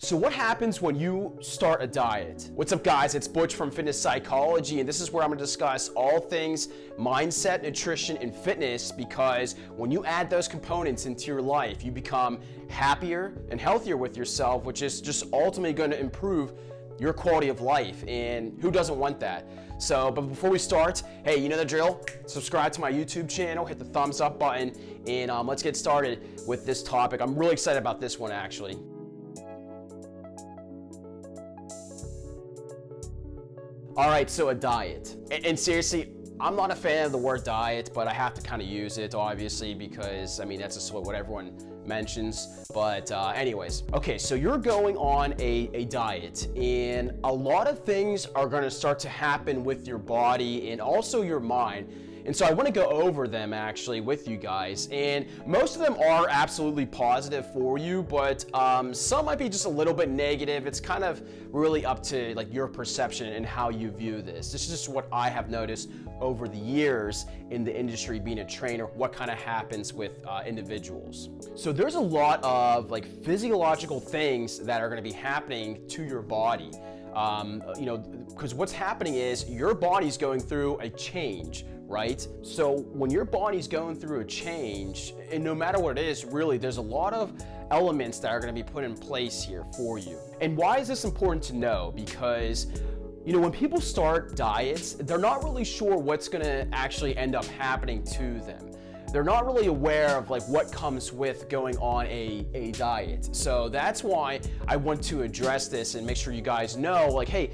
So what happens when you start a diet? What's up guys, it's Butch from Fitness Psychology, and this is where I'm going to discuss all things mindset, nutrition, and fitness, because when you add those components into your life, you become happier and healthier with yourself, which is just ultimately going to improve your quality of life, and who doesn't want that? So, but before we start, hey, you know the drill. Subscribe to my YouTube channel, hit the thumbs up button, and let's get started with this topic. I'm really excited about this one actually. All right, so a diet. And seriously, I'm not a fan of the word diet, but I have to kind of use it, obviously, because, I mean, that's just what everyone mentions. But anyways, okay, so you're going on a diet, and a lot of things are gonna start to happen with your body and also your mind. And so I want to go over them actually with you guys, and most of them are absolutely positive for you, but some might be just a little bit negative. It's kind of really up to like your perception and how you view this. This is just what I have noticed over the years in the industry, being a trainer, what kind of happens with individuals. So there's a lot of like physiological things that are going to be happening to your body. Because what's happening is your body's going through a change, right? So when your body's going through a change, and no matter what it is, really, there's a lot of elements that are going to be put in place here for you. And why is this important to know? Because when people start diets, they're not really sure what's going to actually end up happening to them. They're not really aware of like what comes with going on a diet. So that's why I want to address this and make sure you guys know, like, hey,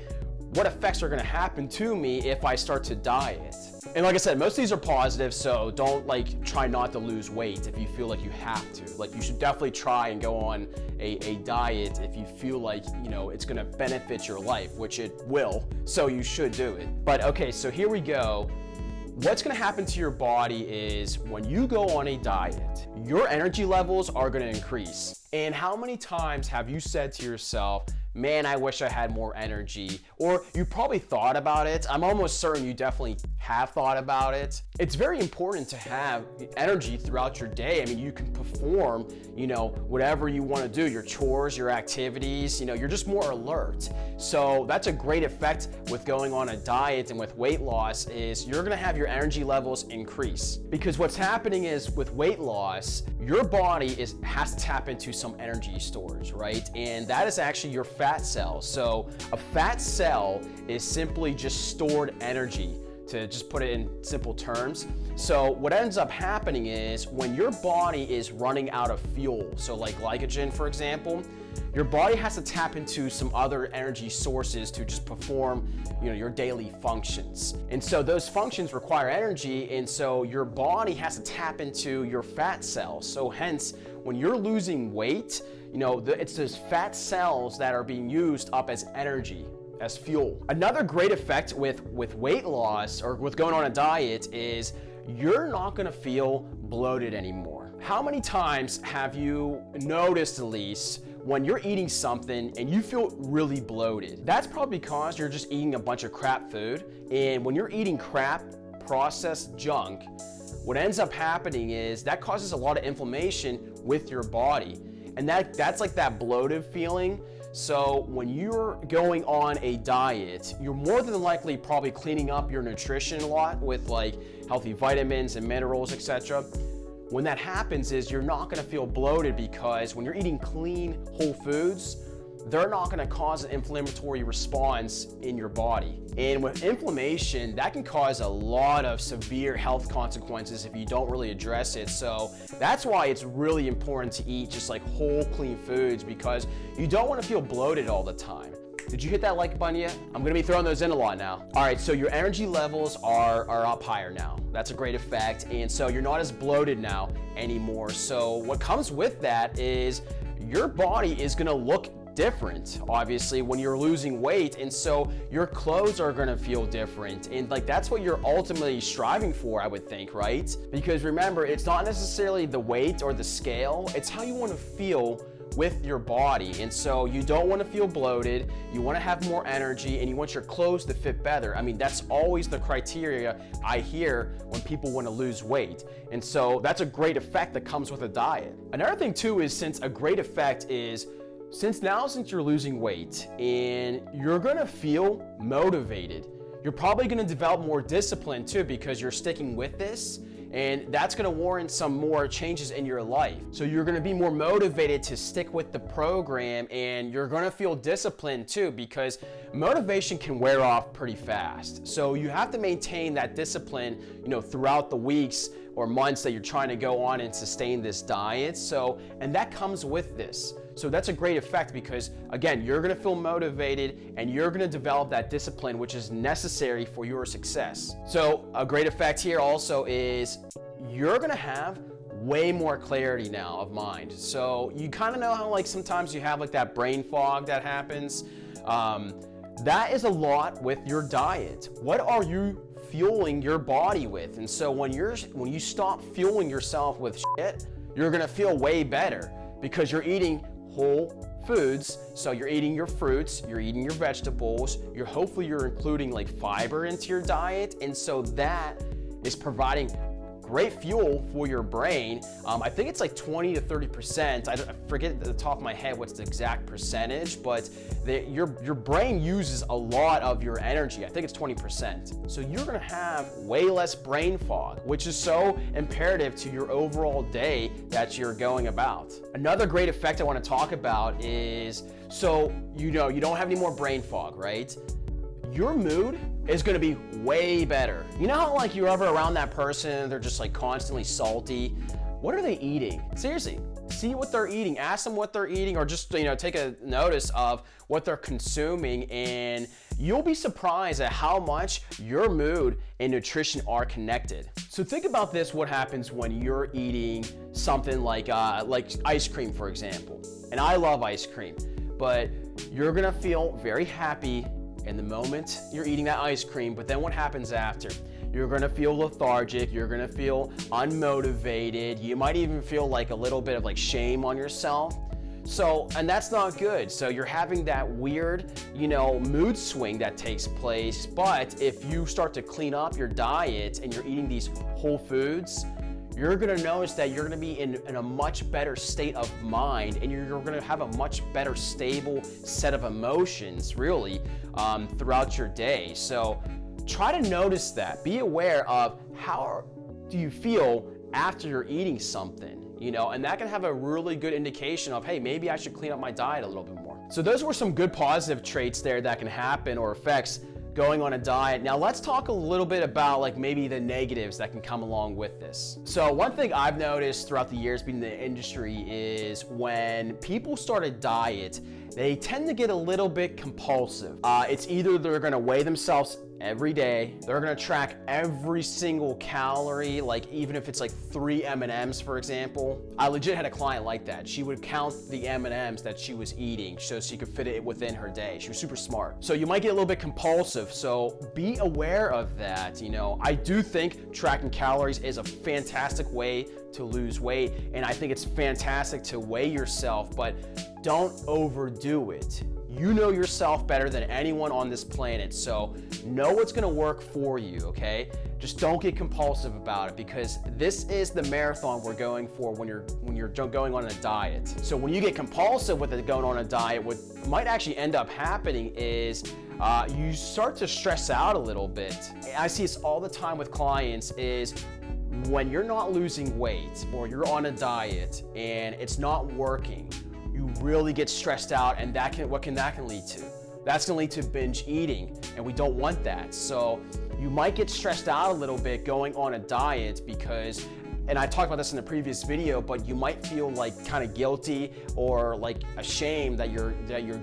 what effects are gonna happen to me if I start to diet? And like I said, most of these are positive, so don't like try not to lose weight if you feel like you have to. Like, you should definitely try and go on a diet if you feel like, it's gonna benefit your life, which it will, so you should do it. But okay, so here we go. What's going to happen to your body is when you go on a diet, your energy levels are going to increase. And how many times have you said to yourself, man, I wish I had more energy? Or you probably thought about it. I'm almost certain you definitely have thought about it. It's very important to have energy throughout your day. I mean, you can perform, whatever you want to do, your chores, your activities, you're just more alert. So that's a great effect with going on a diet and with weight loss, is you're going to have your energy levels increase. Because what's happening is with weight loss, your body has to tap into some energy storage, right? And that is actually your fat cells. So a fat cell is simply just stored energy, to just put it in simple terms. So what ends up happening is when your body is running out of fuel, so like glycogen, for example, your body has to tap into some other energy sources to just perform, your daily functions. And so those functions require energy, and so your body has to tap into your fat cells. So hence, when you're losing weight, it's those fat cells that are being used up as energy, as fuel. Another great effect with weight loss or with going on a diet is you're not gonna feel bloated anymore. How many times have you noticed, at least, when you're eating something and you feel really bloated? That's probably because you're just eating a bunch of crap food. And when you're eating crap, processed junk, what ends up happening is that causes a lot of inflammation with your body. And that's like that bloated feeling. So when you're going on a diet, you're more than likely probably cleaning up your nutrition a lot with like healthy vitamins and minerals, etc. When that happens is you're not gonna feel bloated, because when you're eating clean whole foods, they're not gonna cause an inflammatory response in your body. And with inflammation, that can cause a lot of severe health consequences if you don't really address it. So that's why it's really important to eat just like whole clean foods, because you don't wanna feel bloated all the time. Did you hit that like button yet? I'm gonna be throwing those in a lot now. All right, so your energy levels are up higher now. That's a great effect. And so you're not as bloated now anymore. So what comes with that is your body is gonna look different, obviously, when you're losing weight, and so your clothes are gonna feel different, and like that's what you're ultimately striving for, I would think, right? Because remember, it's not necessarily the weight or the scale, it's how you want to feel with your body. And so you don't want to feel bloated, you want to have more energy, and you want your clothes to fit better. I mean, that's always the criteria I hear when people want to lose weight. And so that's a great effect that comes with a diet. Another thing too is, since a great effect is since you're losing weight and you're gonna feel motivated, you're probably gonna develop more discipline too because you're sticking with this, and that's gonna warrant some more changes in your life. So you're gonna be more motivated to stick with the program, and you're gonna feel disciplined too because motivation can wear off pretty fast. So you have to maintain that discipline, throughout the weeks or months that you're trying to go on and sustain this diet. And that comes with this. So that's a great effect because, again, you're gonna feel motivated and you're gonna develop that discipline, which is necessary for your success. So a great effect here also is you're gonna have way more clarity now of mind. So you kind of know how sometimes you have that brain fog that happens. That is a lot with your diet. What are you fueling your body with? And so when you stop fueling yourself with shit, you're gonna feel way better because you're eating whole foods. So you're eating your fruits, you're eating your vegetables, hopefully you're including fiber into your diet, and so that is providing great fuel for your brain. I think it's 20 to 30%. I forget at the top of my head what's the exact percentage, but your brain uses a lot of your energy. I think it's 20%. So you're gonna have way less brain fog, which is so imperative to your overall day that you're going about. Another great effect I wanna talk about is, you don't have any more brain fog, right? Your mood is gonna be way better. You know how you're ever around that person, they're just constantly salty? What are they eating? Seriously, see what they're eating, ask them what they're eating, or just take a notice of what they're consuming, and you'll be surprised at how much your mood and nutrition are connected. So think about this, what happens when you're eating something like ice cream, for example. And I love ice cream, but you're gonna feel very happy in the moment you're eating that ice cream, but then what happens after? You're gonna feel lethargic, you're gonna feel unmotivated, you might even feel a little bit of shame on yourself. And that's not good. So you're having that weird, mood swing that takes place. But if you start to clean up your diet and you're eating these whole foods, you're gonna notice that you're gonna be in a much better state of mind, and you're gonna have a much better stable set of emotions, really, throughout your day. So try to notice that. Be aware of how do you feel after you're eating something, and that can have a really good indication of, hey, maybe I should clean up my diet a little bit more. So those were some good positive traits there that can happen, or effects, going on a diet. Now let's talk a little bit about maybe the negatives that can come along with this. So one thing I've noticed throughout the years being in the industry is when people start a diet, they tend to get a little bit compulsive. It's either they're gonna weigh themselves every day, they're gonna track every single calorie, even if it's 3 M&Ms, for example. I legit had a client like that. She would count the M&Ms that she was eating so she could fit it within her day. She was super smart. So you might get a little bit compulsive, so be aware of that. I do think tracking calories is a fantastic way to lose weight, and I think it's fantastic to weigh yourself, but don't overdo it. You know yourself better than anyone on this planet, so know what's gonna work for you, okay? Just don't get compulsive about it, because this is the marathon we're going for when you're going on a diet. So when you get compulsive with it going on a diet, what might actually end up happening is you start to stress out a little bit. I see this all the time with clients is when you're not losing weight or you're on a diet and it's not working, you really get stressed out, and what can that lead to? That's gonna lead to binge eating, and we don't want that. So you might get stressed out a little bit going on a diet because, and I talked about this in the previous video, but you might feel kind of guilty or ashamed that you're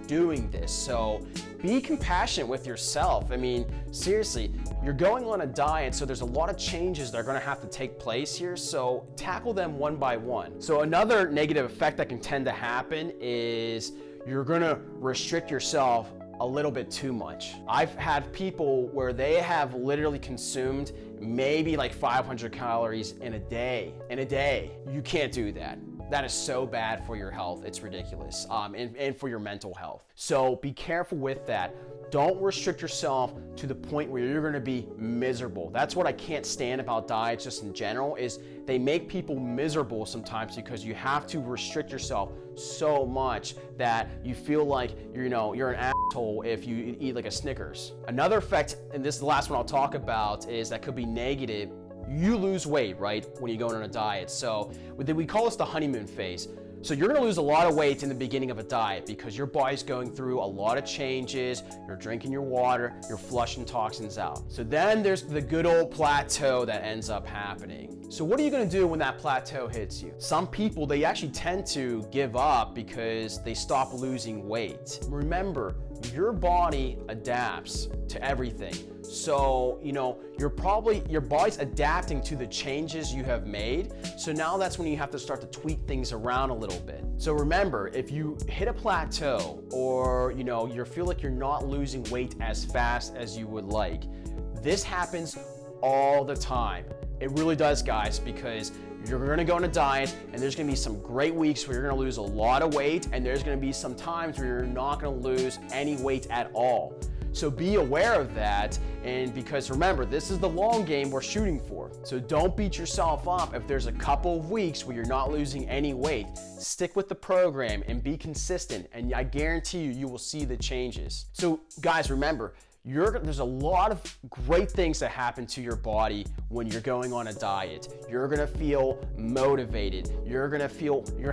doing this. So be compassionate with yourself. I mean, seriously, you're going on a diet, so there's a lot of changes that are gonna have to take place here, so tackle them one by one. So another negative effect that can tend to happen is you're gonna restrict yourself a little bit too much. I've had people where they have literally consumed maybe 500 calories in a day. You can't do that. that is so bad for your health. It's ridiculous. And for your mental health. So be careful with that. Don't restrict yourself to the point where you're gonna be miserable. That's what I can't stand about diets just in general, is they make people miserable sometimes because you have to restrict yourself so much that you feel like you're an asshole if you eat like a Snickers. Another effect, and this is the last one I'll talk about, is that could be negative. You lose weight, right, when you go on a diet. So we call this the honeymoon phase. So you're gonna lose a lot of weight in the beginning of a diet because your body's going through a lot of changes, you're drinking your water, you're flushing toxins out. So then there's the good old plateau that ends up happening. So what are you gonna do when that plateau hits you? Some people, they actually tend to give up because they stop losing weight. Remember, your body adapts to everything. So, your body's adapting to the changes you have made. So now that's when you have to start to tweak things around a little bit. So remember, if you hit a plateau or, you feel like you're not losing weight as fast as you would like, this happens all the time. It really does, guys, because you're gonna go on a diet and there's gonna be some great weeks where you're gonna lose a lot of weight, and there's gonna be some times where you're not gonna lose any weight at all. So be aware of that, and because remember, this is the long game we're shooting for. So don't beat yourself up if there's a couple of weeks where you're not losing any weight. Stick with the program and be consistent, and I guarantee you will see the changes. So guys, remember, there's a lot of great things that happen to your body when you're going on a diet. You're gonna feel motivated. You're gonna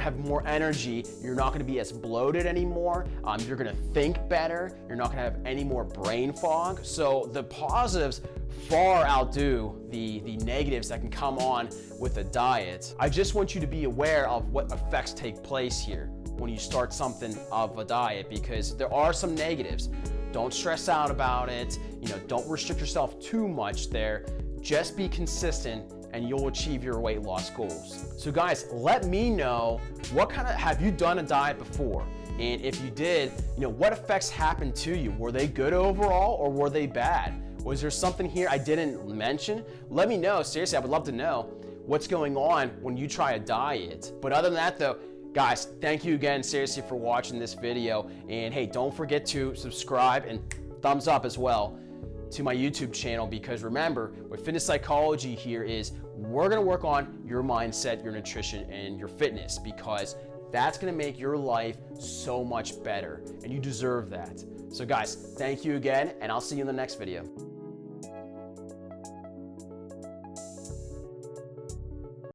have more energy. You're not gonna be as bloated anymore. You're gonna think better. You're not gonna have any more brain fog. So the positives far outdo the negatives that can come on with a diet. I just want you to be aware of what effects take place here when you start something of a diet, because there are some negatives. Don't stress out about it. Don't restrict yourself too much there. Just be consistent and you'll achieve your weight loss goals. So guys, let me know, have you done a diet before? And if you did, what effects happened to you? Were they good overall or were they bad? Was there something here I didn't mention? Let me know. Seriously, I would love to know what's going on when you try a diet. But other than that though, guys, thank you again, seriously, for watching this video. And hey, don't forget to subscribe and thumbs up as well to my YouTube channel, because remember, with fitness psychology here is we're gonna work on your mindset, your nutrition, and your fitness, because that's gonna make your life so much better, and you deserve that. So guys, thank you again, and I'll see you in the next video.